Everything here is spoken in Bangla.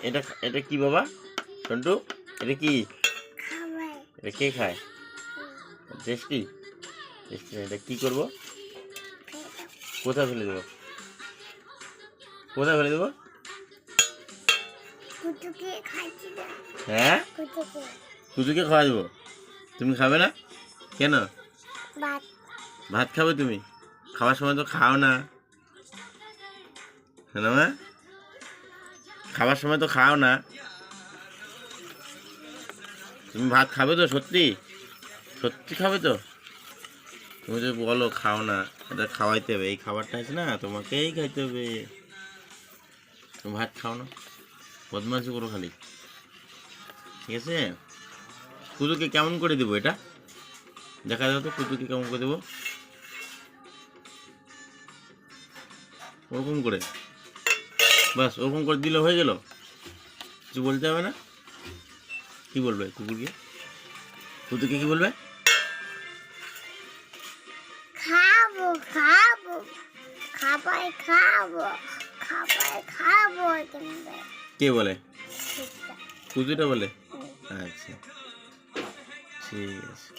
এটা এটা কি বাবা সন্টু? এটা কি? খাবার এটা কে খায়? Tasty tasty. এটা কি করবো? কোথায় ফেলে দেবো? কোথায় ফেলে দেবো? কুটুকে খাইছি না হ্যাঁ, কুটুকে কুচুকে খাওয়া দেবো। তুমি খাবে না কেন? ভাত ভাত খাবে তুমি? খাওয়ার সময় তো খাও না। হ্যাঁ মা, খাবার সময় তো খাও না। তুমি ভাত খাবে তো? সত্যি সত্যি খাবে তো? তুমি তো বলো খাও না। এটা খাওয়াইতে হবে, এই খাবারটা আছে না তোমাকেই খাইতে হবে। তুমি ভাত খাও না, বদমাইশি করো খালি। ঠিক আছে, কুতুকে কেমন করে দেবো এটা? দেখা যাও তো কুতুকে কেমন করে দেবো। ওরকম করে, বাস ওরকম করে দিলে হয়ে গেল। কিছু বলতে হবে না। কি বলবে কুকুরকে? কুতুকে কি বলবে? খাবো খাবো খাবার খাবো খাবার খাবো কিন্তু কে বলে? কুতুটা বলে? আচ্ছা, ঠিক আছে।